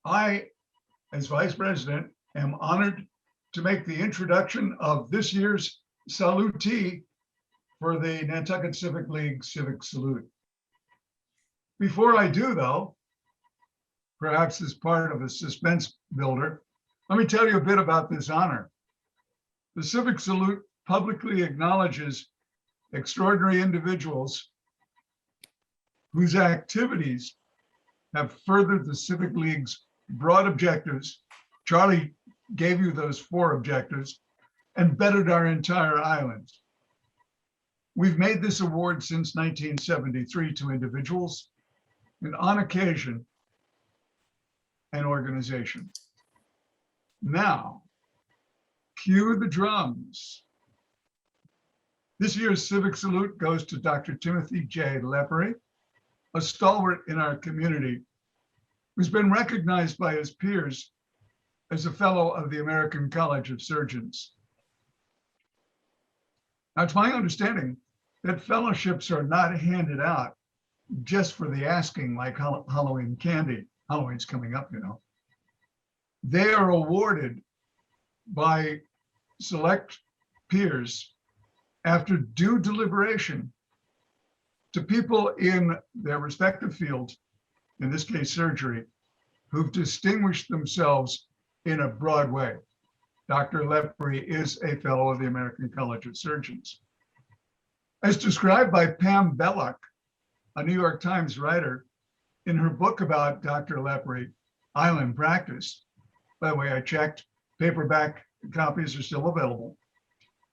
I, as Vice President, am honored to make the introduction of this year's salutee for the Nantucket Civic League Civic Salute. Before I do, though, perhaps as part of a suspense builder, let me tell you a bit about this honor. The Civic Salute publicly acknowledges extraordinary individuals whose activities have furthered the Civic League's broad objectives. Charlie gave you those 4 objectives and bettered our entire island. We've made this award since 1973 to individuals and on occasion an organization. Now, cue the drums. This year's Civic Salute goes to Dr. Timothy J. Lepore, a stalwart in our community who's been recognized by his peers as a fellow of the American College of Surgeons. Now, it's my understanding that fellowships are not handed out just for the asking, like Halloween candy. Halloween's coming up, you know. They are awarded by select peers after due deliberation to people in their respective field, in this case surgery, who've distinguished themselves in a broad way. Dr. Lepore is a fellow of the American College of Surgeons. As described by Pam Belloc, a New York Times writer, in her book about Dr. Lepore, Island Practice, by the way, I checked, paperback copies are still available.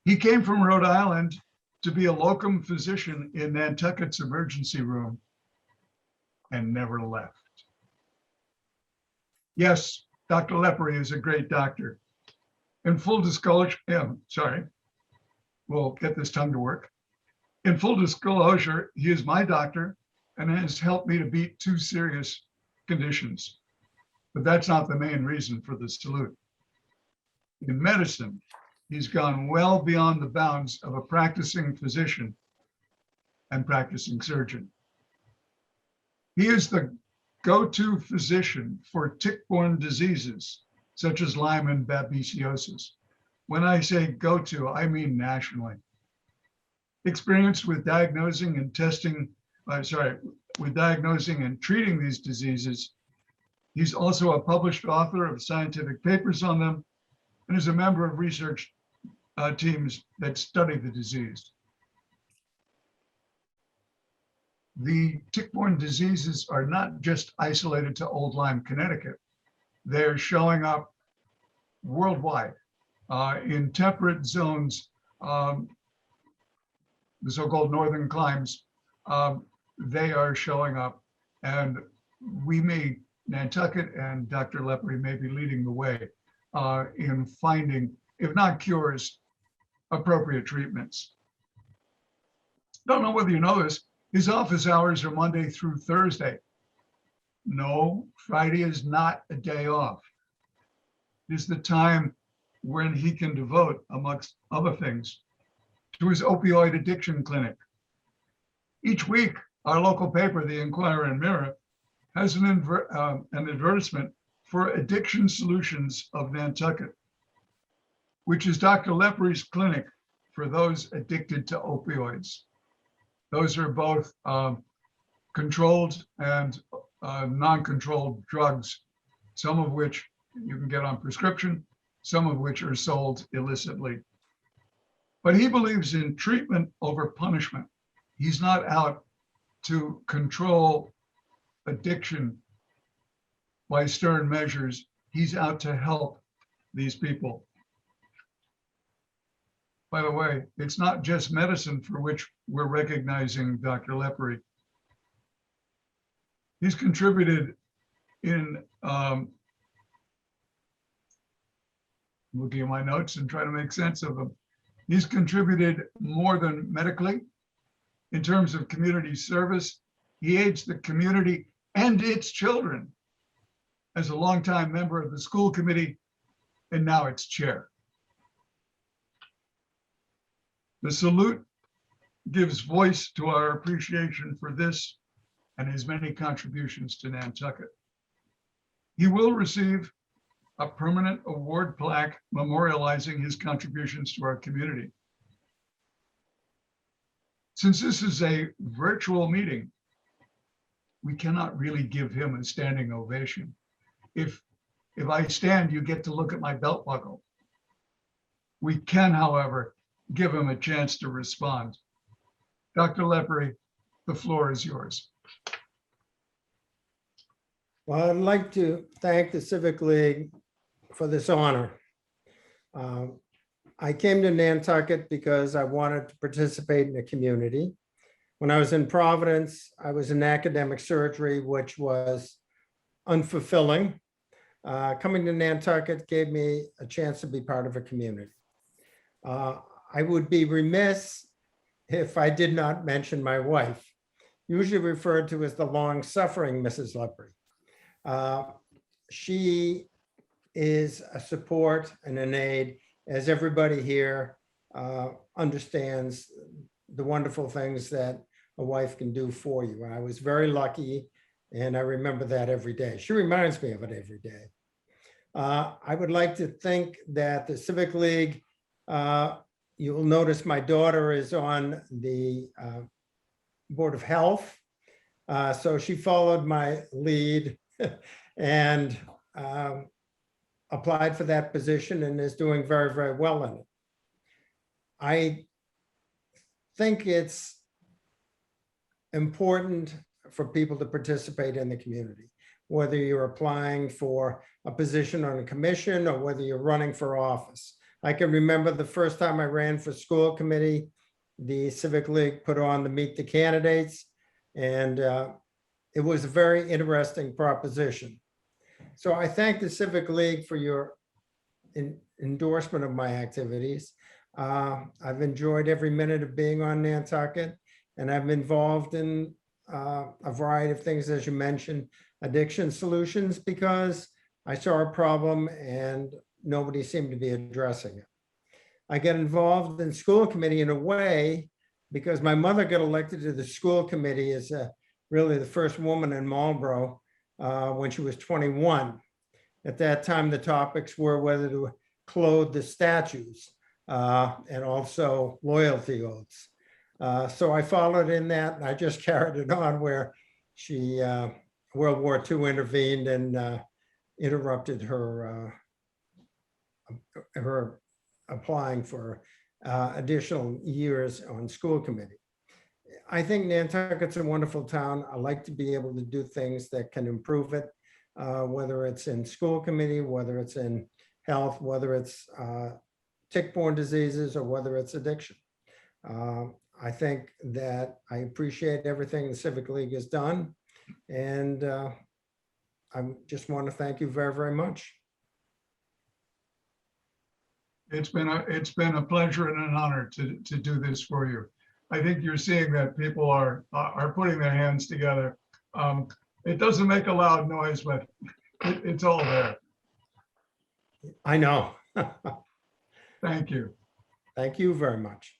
He came from Rhode Island to be a locum physician in Nantucket's emergency room and never left. Yes, Dr. Lepore is a great doctor. In full disclosure, we'll get this tongue to work. In full disclosure, he is my doctor and has helped me to beat 2 serious conditions. But that's not the main reason for the salute. In medicine, he's gone well beyond the bounds of a practicing physician and practicing surgeon. He is the go-to physician for tick-borne diseases, such as Lyme and babesiosis. When I say go-to, I mean nationally. Experienced with diagnosing and treating these diseases, he's also a published author of scientific papers on them and is a member of research teams that study the disease. The tick-borne diseases are not just isolated to Old Lyme, Connecticut. They're showing up worldwide in temperate zones, the so-called northern climes. They are showing up, and Nantucket and Dr. Lepore may be leading the way in finding, if not cures, appropriate treatments. Don't know whether you know this, his office hours are Monday through Thursday. No, Friday is not a day off. It is the time when he can devote, amongst other things, to his opioid addiction clinic. Each week, our local paper, the Inquirer and Mirror, has an advertisement for Addiction Solutions of Nantucket, which is Dr. Lepore's clinic for those addicted to opioids. Those are both controlled and non-controlled drugs, some of which you can get on prescription, some of which are sold illicitly. But he believes in treatment over punishment. He's not out to control addiction by stern measures. He's out to help these people. By the way, it's not just medicine for which we're recognizing Dr. Lepore. He's contributed in, looking at my notes and trying to make sense of them. He's contributed more than medically in terms of community service. He aids the community and its children as a longtime member of the school committee and now its chair. The salute gives voice to our appreciation for this and his many contributions to Nantucket. He will receive a permanent award plaque memorializing his contributions to our community. Since this is a virtual meeting, we cannot really give him a standing ovation. If I stand, you get to look at my belt buckle. We can, however, give him a chance to respond. Dr. Lepore, the floor is yours. Well, I'd like to thank the Civic League for this honor. I came to Nantucket because I wanted to participate in the community. When I was in Providence, I was in academic surgery, which was unfulfilling. Coming to Nantucket gave me a chance to be part of a community. I would be remiss if I did not mention my wife, usually referred to as the long-suffering Mrs. Lepore. She is a support and an aid, as everybody here understands the wonderful things that a wife can do for you. I was very lucky, and I remember that every day. She reminds me of it every day. I would like to think that the Civic League, you will notice my daughter is on the Board of Health. So she followed my lead and applied for that position and is doing very, very well in it. I think it's important for people to participate in the community, whether you're applying for a position on a commission or whether you're running for office. I can remember the first time I ran for school committee, the Civic League put on the Meet the Candidates, and it was a very interesting proposition. So I thank the Civic League for your endorsement of my activities. I've enjoyed every minute of being on Nantucket, and I'm involved in a variety of things, as you mentioned, addiction solutions, because I saw a problem and nobody seemed to be addressing it. I get involved in school committee in a way because my mother got elected to the school committee as really the first woman in Marlborough when she was 21. At that time, the topics were whether to clothe the statues and also loyalty oaths. So I followed in that, and I just carried it on where she, World War II intervened and interrupted her applying for additional years on school committee. I think Nantucket's a wonderful town. I like to be able to do things that can improve it, whether it's in school committee, whether it's in health, whether it's tick-borne diseases, or whether it's addiction. I think that I appreciate everything the Civic League has done, and I just want to thank you very, very much. It's been a pleasure and an honor to do this for you. I think you're seeing that people are putting their hands together. It doesn't make a loud noise, but it's all there. I know. Thank you. Thank you very much.